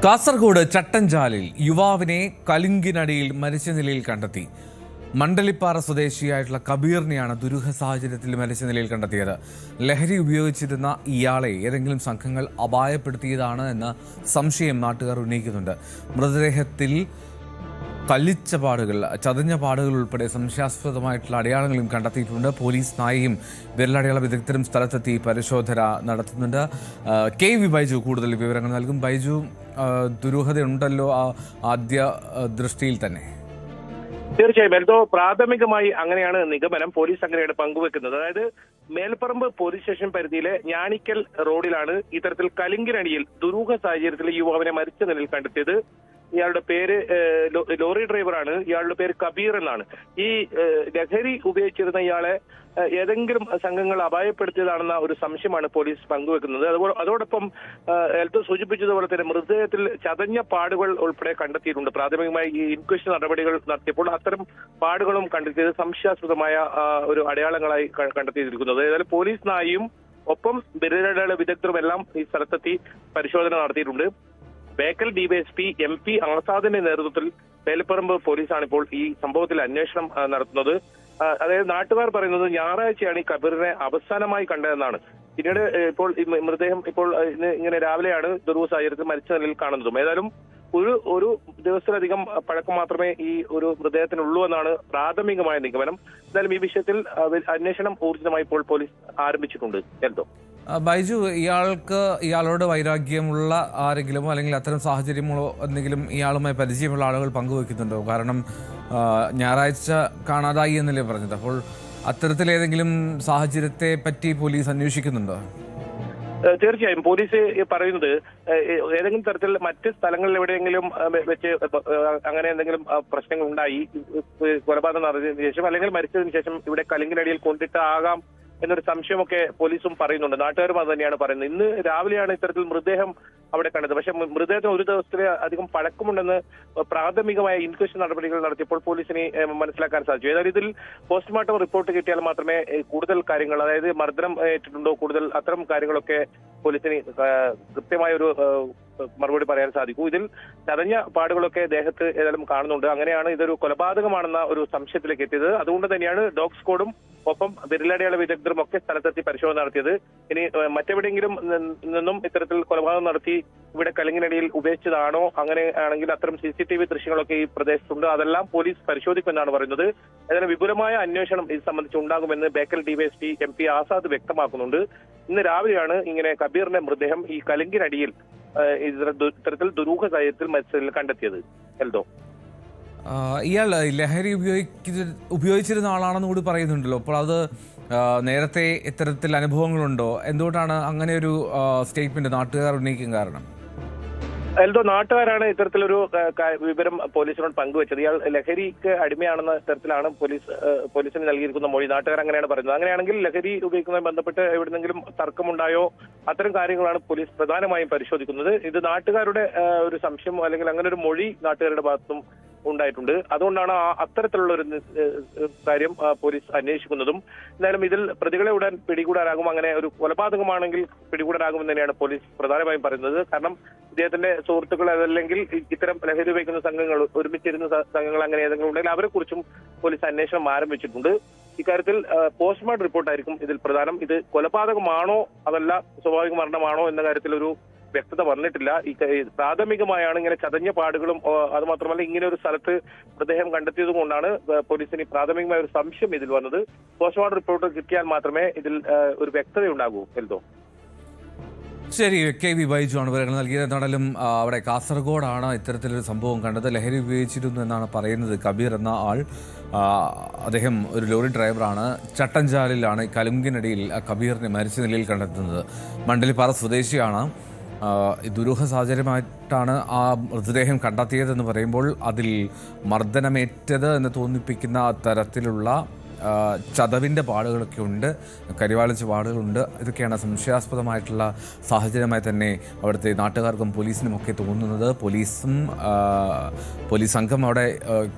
കാസർഗോഡ് ചട്ടഞ്ചാലിൽ യുവാവിനെ കലുങ്കിനടിയിൽ മരിച്ച നിലയിൽ കണ്ടെത്തി. മണ്ഡലിപ്പാറ സ്വദേശിയായിട്ടുള്ള കബീറിനെയാണ് ദുരൂഹ സാഹചര്യത്തിൽ മരിച്ച നിലയിൽ കണ്ടെത്തിയത്. ലഹരി ഉപയോഗിച്ചിരുന്ന ഇയാളെ ഏതെങ്കിലും സംഘങ്ങൾ അപായപ്പെടുത്തിയതാണ് എന്ന സംശയം നാട്ടുകാർ ഉന്നയിക്കുന്നുണ്ട്. മൃതദേഹത്തിൽ കല്ലിച്ച പാടുകൾ, ചതഞ്ഞ പാടുകൾ ഉൾപ്പെടെ സംശയാസ്പദമായിട്ടുള്ള അടയാളങ്ങളും കണ്ടെത്തിയിട്ടുണ്ട്. പോലീസ് നായയും വിരലടയാള വിദഗ്ധരും സ്ഥലത്തെത്തി പരിശോധന നടത്തുന്നുണ്ട്. KV ബൈജു കൂടുതൽ വിവരങ്ങൾ നൽകും. ബൈജു, ദുരൂഹതയുണ്ടല്ലോ ആദ്യ ദൃഷ്ടിയിൽ തന്നെ? തീർച്ചയായും എന്തോ പ്രാഥമികമായി അങ്ങനെയാണ് നിഗമനം. പോലീസ് അങ്ങനെയാണ് പങ്കുവെക്കുന്നത്. അതായത് മേൽപ്പറമ്പ് പോലീസ് സ്റ്റേഷൻ പരിധിയിലെ ഞാണിക്കൽ റോഡിലാണ് ഇത്തരത്തിൽ കലുങ്കിനടിയിൽ ദുരൂഹ സാഹചര്യത്തിൽ യുവാവിനെ മരിച്ച നിലയിൽ കണ്ടെത്തിയത്. ഇയാളുടെ പേര് ലോറി ഡ്രൈവറാണ്. ഇയാളുടെ പേര് കബീർ എന്നാണ്. ഈ ലഹരി ഉപയോഗിച്ചിരുന്ന ഇയാളെ ഏതെങ്കിലും സംഘങ്ങൾ അപായപ്പെടുത്തിയതാണെന്ന ഒരു സംശയമാണ് പോലീസ് പങ്കുവെക്കുന്നത്. അതോടൊപ്പം നേരത്തെ സൂചിപ്പിച്ചതുപോലെ തന്നെ മൃതദേഹത്തിൽ ചതഞ്ഞ പാടുകൾ ഉൾപ്പെടെ കണ്ടെത്തിയിട്ടുണ്ട്. പ്രാഥമികമായി ഈ ഇൻക്വസ്റ്റ് നടപടികൾ നടത്തിയപ്പോൾ അത്തരം പാടുകളും കണ്ടെത്തിയത് സംശയാസ്പദമായ ഒരു അടയാളങ്ങളായി കണ്ടെത്തിയിരിക്കുന്നത്. ഏതായാലും പോലീസ് നായയും ഒപ്പം വിരലടയാള വിദഗ്ധരും എല്ലാം ഈ സ്ഥലത്തെത്തി പരിശോധന നടത്തിയിട്ടുണ്ട്. ബേക്കൽ DYSP MP ആസാദിന്റെ നേതൃത്വത്തിൽ മേൽപ്പറമ്പ് പോലീസാണ് ഇപ്പോൾ ഈ സംഭവത്തിൽ അന്വേഷണം നടത്തുന്നത്. അതായത് നാട്ടുകാർ പറയുന്നത് ഞായറാഴ്ചയാണ് ഈ കബീറിനെ അവസാനമായി കണ്ടതെന്നാണ്. പിന്നീട് ഇപ്പോൾ ഈ മൃതദേഹം ഇപ്പോൾ ഇങ്ങനെ രാവിലെയാണ് ദുരൂഹ സാഹചര്യത്തിൽ മരിച്ച നിലയിൽ കാണുന്നതും. ഏതായാലും ഒരു ദിവസത്തിലധികം പഴക്കം മാത്രമേ ഈ ഒരു മൃതദേഹത്തിനുള്ളൂ എന്നാണ് പ്രാഥമികമായ നിഗമനം. എന്തായാലും ഈ വിഷയത്തിൽ അന്വേഷണം ഊർജിതമായി ഇപ്പോൾ പോലീസ് ആരംഭിച്ചിട്ടുണ്ട്. എന്തോ ബൈജു, ഇയാളോട് വൈരാഗ്യമുള്ള ആരെങ്കിലും അല്ലെങ്കിൽ അത്തരം സാഹചര്യമോ എന്തെങ്കിലും ഇയാളുമായി പരിചയമുള്ള ആളുകൾ പങ്കുവെക്കുന്നുണ്ടോ? കാരണം ഞായറാഴ്ച കാണാതായി എന്നല്ലേ പറഞ്ഞത്. അപ്പോൾ അത്തരത്തിലേതെങ്കിലും സാഹചര്യത്തെ പറ്റി പോലീസ് അന്വേഷിക്കുന്നുണ്ടോ? തീർച്ചയായും പോലീസ് പറയുന്നത് ഏതെങ്കിലും തരത്തിൽ മറ്റ് സ്ഥലങ്ങളിൽ എവിടെയെങ്കിലും വെച്ച് അങ്ങനെ എന്തെങ്കിലും പ്രശ്നങ്ങൾ ഉണ്ടായി, കൊലപാതകം നടന്നതിന് ശേഷം അല്ലെങ്കിൽ മരിച്ചതിന് ശേഷം ഇവിടെ കലുങ്കിനടിയിൽ കൊണ്ടിട്ടാകാം എന്നൊരു സംശയമൊക്കെ പോലീസും പറയുന്നുണ്ട്. നാട്ടുകാരും അത് തന്നെയാണ് പറയുന്നത്. ഇന്ന് രാവിലെയാണ് ഇത്തരത്തിൽ മൃതദേഹം അവിടെ കണ്ടത്. പക്ഷെ മൃതദേഹത്തിന് ഒരു ദിവസത്തിലെ അധികം പഴക്കമുണ്ടെന്ന് പ്രാഥമികമായ ഇൻക്വസ്റ്റ് നടപടികൾ നടത്തിയപ്പോൾ പോലീസിന് മനസ്സിലാക്കാൻ സാധിച്ചു. ഏതായാലും ഇതിൽ പോസ്റ്റ്മോർട്ടം റിപ്പോർട്ട് കിട്ടിയാൽ മാത്രമേ കൂടുതൽ കാര്യങ്ങൾ, അതായത് മർദ്ദനം ഏറ്റിട്ടുണ്ടോ, കൂടുതൽ അത്തരം കാര്യങ്ങളൊക്കെ പോലീസിന് കൃത്യമായ ഒരു മറുപടി പറയാൻ സാധിക്കൂ. ഇതിൽ ചതഞ്ഞ പാടുകളൊക്കെ ദേഹത്ത് ഏതായാലും കാണുന്നുണ്ട്. അങ്ങനെയാണ് ഇതൊരു കൊലപാതകമാണെന്ന ഒരു സംശയത്തിലേക്ക് എത്തിയത്. അതുകൊണ്ട് തന്നെയാണ് ഡോഗ് സ്ക്വാഡും ഒപ്പം വിരലടയാള വിദഗ്ധരും ഒക്കെ സ്ഥലത്തെത്തി പരിശോധന നടത്തിയത്. ഇനി മറ്റെവിടെയെങ്കിലും നിന്നും ഇത്തരത്തിൽ കൊലപാതകം നടത്തി ഇവിടെ കലുങ്കിനടിയിൽ ഉപയോഗിച്ചതാണോ, അങ്ങനെ ആണെങ്കിൽ അത്തരം CCTV ദൃശ്യങ്ങളൊക്കെ ഈ പ്രദേശത്തുണ്ട്. അതെല്ലാം പോലീസ് പരിശോധിക്കുമെന്നാണ് പറയുന്നത്. ഏതായാലും വിപുലമായ അന്വേഷണം ഇത് സംബന്ധിച്ച് ഉണ്ടാകുമെന്ന് ബേക്കൽ DYSP MP ആസാദ് വ്യക്തമാക്കുന്നുണ്ട്. ഇന്ന് രാവിലെയാണ് ഇങ്ങനെ കബീറിന്റെ മൃതദേഹം ഈ കലുങ്കിനടിയിൽ ഇത്തരത്തിൽ ദുരൂഹ സാഹചര്യത്തിൽ മരിച്ചതിൽ കണ്ടെത്തിയത്. എൽദോ, ഇയാൾ ലഹരി ഉപയോഗിച്ചിരുന്ന ആളാണെന്ന് കൂടി പറയുന്നുണ്ടല്ലോ. അപ്പോൾ അത് നേരത്തെ ഇത്തരത്തിൽ അനുഭവങ്ങളുണ്ടോ? എന്തുകൊണ്ടാണ് അങ്ങനെ ഒരു സ്റ്റേറ്റ്മെന്റ് നാട്ടുകാർ ഉന്നയിക്കാൻ കാരണം? എൽദോ, നാട്ടുകാരാണ് ഇത്തരത്തിലൊരു വിവരം പോലീസിനോട് പങ്കുവച്ചത്. ഇയാൾ ലഹരിക്ക് അടിമയാണെന്ന തരത്തിലാണ് പോലീസിന് നൽകിയിരിക്കുന്ന മൊഴി. നാട്ടുകാർ അങ്ങനെയാണ് പറയുന്നത്. അങ്ങനെയാണെങ്കിൽ ലഹരി ഉപയോഗിക്കുന്നതുമായി ബന്ധപ്പെട്ട് എവിടെന്നെങ്കിലും തർക്കമുണ്ടായോ, അത്തരം കാര്യങ്ങളാണ് പോലീസ് പ്രധാനമായും പരിശോധിക്കുന്നത്. ഇത് നാട്ടുകാരുടെ ഒരു സംശയം അല്ലെങ്കിൽ അങ്ങനെ ഒരു മൊഴി നാട്ടുകാരുടെ ഭാഗത്തും ഉണ്ടായിട്ടുണ്ട്. അതുകൊണ്ടാണ് അത്തരത്തിലുള്ള ഒരു കാര്യം പോലീസ് അന്വേഷിക്കുന്നതും. എന്തായാലും ഇതിൽ പ്രതികളെ ഉടൻ പിടികൂടാനാകും. അങ്ങനെ ഒരു കൊലപാതകമാണെങ്കിൽ പിടികൂടാനാകുമെന്ന് തന്നെയാണ് പോലീസ് പ്രധാനമായും പറയുന്നത്. കാരണം ഇദ്ദേഹത്തിന്റെ സുഹൃത്തുക്കൾ അതല്ലെങ്കിൽ ഇത്തരം ലഹരി ഉപയോഗിക്കുന്ന സംഘങ്ങൾ, ഒരുമിച്ചിരുന്ന സംഘങ്ങൾ അങ്ങനെ ഏതെങ്കിലും ഉണ്ടെങ്കിൽ അവരെ കുറിച്ചും പോലീസ് അന്വേഷണം ആരംഭിച്ചിട്ടുണ്ട്. ഇക്കാര്യത്തിൽ പോസ്റ്റ്മോർട്ടം റിപ്പോർട്ടായിരിക്കും ഇതിൽ പ്രധാനം. ഇത് കൊലപാതകമാണോ അതല്ല സ്വാഭാവിക മരണമാണോ എന്ന കാര്യത്തിൽ ഒരു വ്യക്തത വന്നിട്ടില്ല. ഈ പ്രാഥമികമായാണ് ഇങ്ങനെ ചതഞ്ഞ പാടുകളും അതുമാത്രമല്ല ഇങ്ങനെ ഒരു സ്ഥലത്ത് മൃതദേഹം കണ്ടെത്തിയത് കൊണ്ടാണ് പോലീസിന് പ്രാഥമികമായ ഒരു സംശയം ഇതിൽ വന്നത്. പോസ്റ്റ്മോർട്ടം റിപ്പോർട്ട് കിട്ടിയാൽ മാത്രമേ ഇതിൽ ഒരു വ്യക്തത ഉണ്ടാകൂ. എൽദോ, ശരി. KV ബൈജു ആണ് വിവരങ്ങൾ നൽകിയത്. എന്നാലും അവിടെ കാസർഗോഡാണ് ഇത്തരത്തിലൊരു സംഭവം കണ്ടത്. ലഹരി ഉപയോഗിച്ചിരുന്നു എന്നാണ് പറയുന്നത്. കബീർ എന്ന ആൾ, അദ്ദേഹം ഒരു ലോറി ഡ്രൈവറാണ്. ചട്ടഞ്ചാലിലാണ് കലുങ്കിനടിയിൽ കബീറിനെ മരിച്ച നിലയിൽ കണ്ടെത്തുന്നത്. മണ്ഡലിപ്പാറ സ്വദേശിയാണ്. ദുരൂഹ സാഹചര്യമായിട്ടാണ് ആ മൃതദേഹം കണ്ടെത്തിയതെന്ന് പറയുമ്പോൾ അതിൽ മർദ്ദനമേറ്റത് എന്ന് തോന്നിപ്പിക്കുന്ന തരത്തിലുള്ള ചതവിൻ്റെ പാടുകളൊക്കെ ഉണ്ട്, കരിവാളിച്ച പാടുകളുണ്ട്. ഇതൊക്കെയാണ് സംശയാസ്പദമായിട്ടുള്ള സാഹചര്യമായി തന്നെ അവിടുത്തെ നാട്ടുകാർക്കും പോലീസിനുമൊക്കെ തോന്നുന്നത്. പോലീസ് സംഘം അവിടെ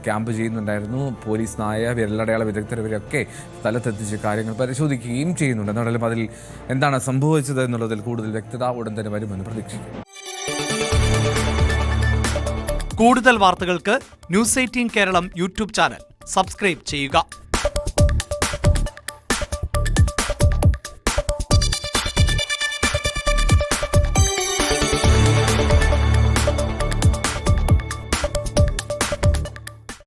ക്യാമ്പ് ചെയ്യുന്നുണ്ടായിരുന്നു. പോലീസ് നായ, വിരലടയാള വിദഗ്ധർ ഇവരൊക്കെ സ്ഥലത്തെത്തിച്ച് കാര്യങ്ങൾ പരിശോധിക്കുകയും ചെയ്യുന്നുണ്ട്. എന്നാലും അതിൽ എന്താണ് സംഭവിച്ചത് എന്നുള്ളതിൽ കൂടുതൽ വ്യക്തത ഉടൻ തന്നെ വരുമെന്ന് പ്രതീക്ഷിക്കുന്നു. കൂടുതൽ വാർത്തകൾക്ക് News 18 Keralam YouTube channel subscribe ചെയ്യുക.